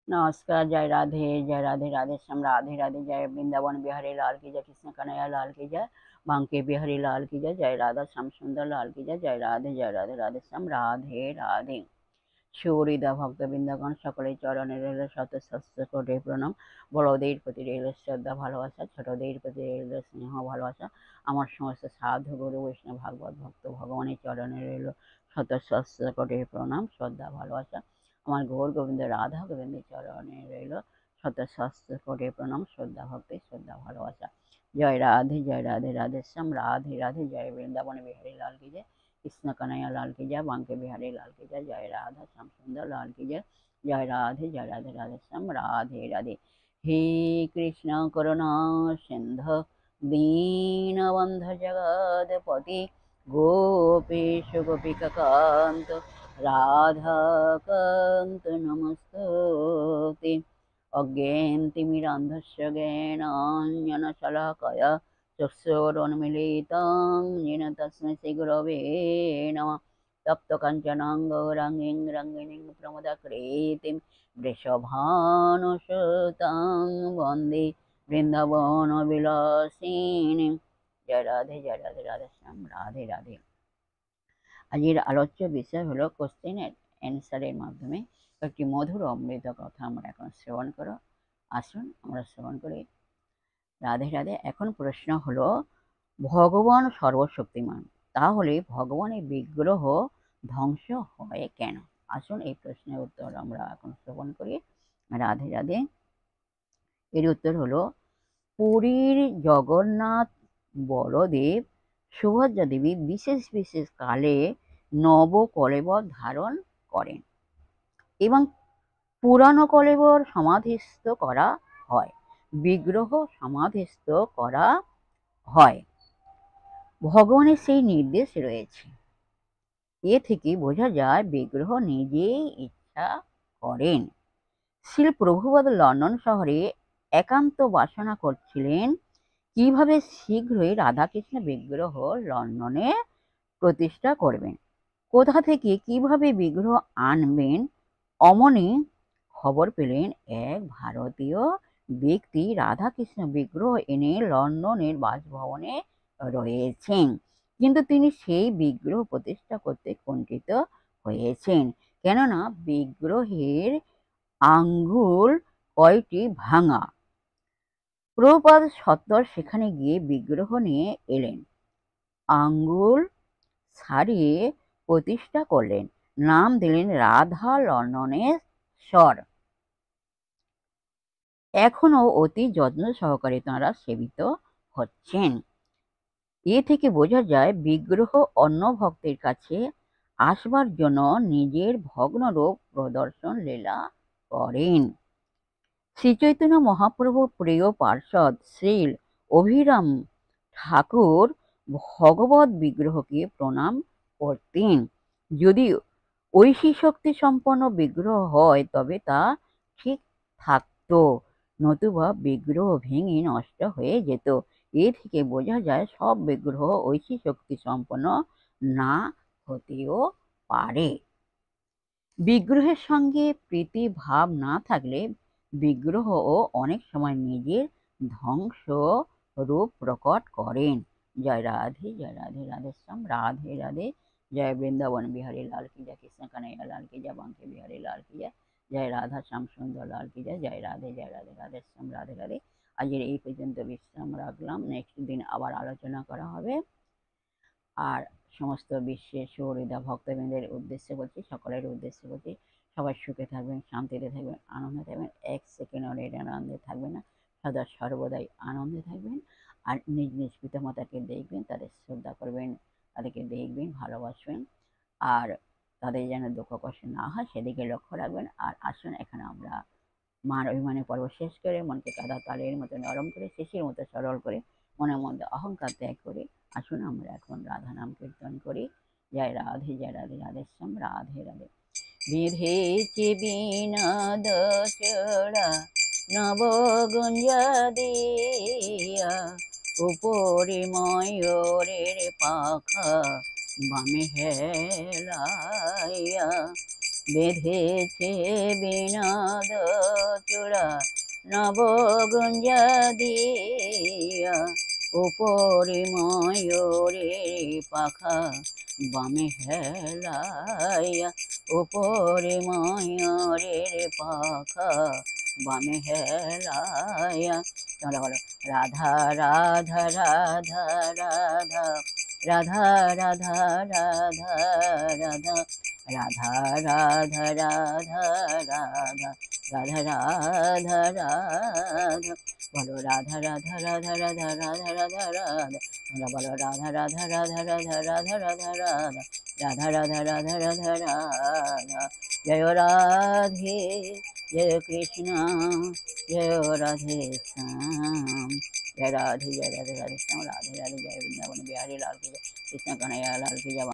नमस्कार। जय राधे राधे श्याम, राधे राधे। जय वृंदावन बिहारी लाल की जय, कृष्ण कन्हैया लाल की जय, बांके बिहारी लाल की जय, जय राधा श्याम सुंदर लाल की जय, जय राधे राधे श्याम, राधे राधे। সুহৃদা ভক্তবৃন্দগণ সকলের চরণে রইল শত সহস্র কোটি প্রণাম। বড়দের প্রতি রইল শ্রদ্ধা ভালোবাসা, ছোটদের প্রতি রইল স্নেহ ভালোবাসা। আমার সমস্ত সাধু গুরু বৈষ্ণব ভাগবত ভক্ত ভগবানের চরণে রইল শত সহস্র কোটি প্রণাম, শ্রদ্ধা ভালোবাসা। আমার গৌর গোবিন্দ রাধা গোবিন্দের চরণে রইল শত সহস্র কোটি প্রণাম, শ্রদ্ধা ভক্তি, শ্রদ্ধা ভালোবাসা। জয় রাধে রাধে শ্যাম, রাধে রাধে। জয় বৃন্দাবন বিহারী লাল की जय, कृष्ण कन्हैया लाल की जय, बांके बिहारी लाल की जय, जय राधा श्याम सुंदर लाल की जय, जय राधे राधे श्याम, राधे राधे। हे कृष्ण करुणा सिंधु दीनबंधु जगत्पति, गोपेश गोपिकान्त राधाकान्त नमस्तुते। अज्ञानतिमिरान्धस्य ज्ञानाञ्जनशलाकया चक्षुरुन्मीलितं येन तस्मै श्रीगुरवे नमः। तप्तकाञ्चनां गौराङ्गीं रङ्गिणीं प्रमदाकृतिं वृषभानुसुतां वन्दे বৃন্দাবনবিলাসিনী। জয় রাধে রাধে শ্যাম, রাধে রাধে। আজকের আলোচ্য বিষয় হলো কোশ্চেন এন্ড অ্যান্সারের মাধ্যমে একটি মধুর অমৃত কথা আমরা এখন শ্রবণ করো। আসুন আমরা শ্রবণ করি। রাধে রাধে। এখন প্রশ্ন হলো, ভগবান সর্বশক্তিমান, তাহলে ভগবানের বিগ্রহ ধ্বংস হয় কেন? আসুন এই প্রশ্নের উত্তর আমরা এখন শ্রবণ করি। রাধে রাধে। এর উত্তর হলো, পুরীর জগন্নাথ বলদেব সুভদ্রা দেবী বিশেষ বিশেষ কালে নব কলেবর ধারণ করেন এবং পুরানো কলেবর সমাধিস্থ করা হয়, বিগ্রহ সমাধিস্থ করা হয়। ভগবানের সেই নির্দেশ রয়েছে। এ থেকে বোঝা যায় বিগ্রহ নিজেই ইচ্ছা করেন। শ্রীল প্রভুপাদ লন্ডন শহরে একান্ত বাসনা করছিলেন কিভাবে শীঘ্রই রাধাকৃষ্ণ বিগ্রহ লন্ডনে প্রতিষ্ঠা করবেন, কোথা থেকে কিভাবে বিগ্রহ আনবেন। অমনি খবর পেলেন এক ভারতীয় ব্যক্তি রাধাকৃষ্ণ বিগ্রহ এনে লন্ডনের বাসভবনে রয়েছেন, কিন্তু তিনি সেই বিগ্রহ প্রতিষ্ঠা করতে কুণ্ঠিত হয়েছেন, কেননা বিগ্রহের আঙ্গুল কয়টি ভাঙা। প্রভুপাদ সত্বর সেখানে গিয়ে বিগ্রহ নিয়ে এলেন, আঙ্গুল ছাড়িয়ে প্রতিষ্ঠা করলেন, নাম দিলেন রাধা লন্ডনেশ্বর। এখনো অতি যত্ন সহকারে তাঁরা সেবিত হচ্ছেন। এ থেকে বোঝা যায় বিগ্রহ অন্য ভক্তের কাছে আসবার জন্য নিজের ভগ্নরূপ প্রদর্শন লীলা করেন। শ্রী চৈতন্য মহাপ্রভু প্রিয় পার্ষদ শ্রীল অভিরাম ঠাকুর ভগবত বিগ্রহকে প্রণাম করতেন। যদি ঐশী শক্তি সম্পন্ন বিগ্রহ হয় তবে তা ঠিক থাকত, নতুবা বিগ্রহ ভেঙে নষ্ট হয়ে যেত। এ থেকে বোঝা যায় সব বিগ্রহ ঐশী শক্তি সম্পন্ন না হতেও পারে। বিগ্রহের সঙ্গে প্রীতি ভাব না থাকলে বিগ্রহও অনেক সময় নিজের ধ্বংস রূপ প্রকট করেন। জয় রাধে রাধে শ্যাম, রাধে রাধে। জয় বৃন্দাবন বিহারী লাল কি জয়, কৃষ্ণ কানাইয়া লাল কি জয়, বাंके বিহারী লাল কি জয়, জয় রাধা শ্যাম সুন্দর লাল কি জয়, জয় রাধে রাধে শ্যাম, রাধে রাধে। আজকের এই পর্যন্ত বিশ্রাম রাখলাম। নেক্সট দিন আবার আলোচনা করা হবে। আর সমস্ত বিশ্বের সুহৃদা ভক্তবৃন্দের উদ্দেশ্যে বলছি, সকলের উদ্দেশ্যে বলছি, সবাই সুখে থাকবেন, শান্তিতে থাকবেন, আনন্দে থাকবেন, এক সেকেন্ডও আনন্দে থাকবেন না, সদা সর্বদাই আনন্দে থাকবেন। আর নিজ নিজ পিতামাতাকে দেখবেন, তাদের শ্রদ্ধা করবেন, তাদেরকে দেখবেন, ভালোবাসবেন, আর তাদের যেন দুঃখ কষ্ট না হয় সেদিকে লক্ষ্য রাখবেন। আর আসুন এখানে আমরা মার অভিমানে পর্ব শেষ করে মনকে কাদা তালের মতো নরম করে, শিশির মতো সরল করে, মনের মধ্যে অহংকার ত্যাগ করে আসুন আমরা এখন রাধা নাম কীর্তন করি। জয় রাধে রাধে শ্যাম, রাধে রাধে। বিধেছে বিনোদ চড়া নবগুঞ্জা দিয়া, উপরে ময়ূরের পাখা বামে হেলাইয়া, বেঁধেছে বিনোদ দোলা নবগুঞ্জ দিয়া, উপরে ময়ূরের পাখা বামে হেলাইয়া, উপরে ময়ূরের পাখা বামে হেলাইয়া। তোমরা বলো রাধা রাধা রাধা রাধা, রাধা রাধা রাধা রাধা, রাধা রাধা রাধা রাধা, রাধা রাধা রাধা। বলো রাধা রাধা রাধা রাধা রাধা রাধা রাধা। তোমরা বলো রাধা রাধা রাধা রাধা রাধা রাধা রাধা, রাধা রাধা রাধা রাধা রাধা। জয় রাধে জয় কৃষ্ণ জয় রাধে শ্যাম। जय राधे राधे श्याम, राधे राधे जय वृंदावन बिहारी लाल की जय, कृष्ण कन्हैया लाल की जय।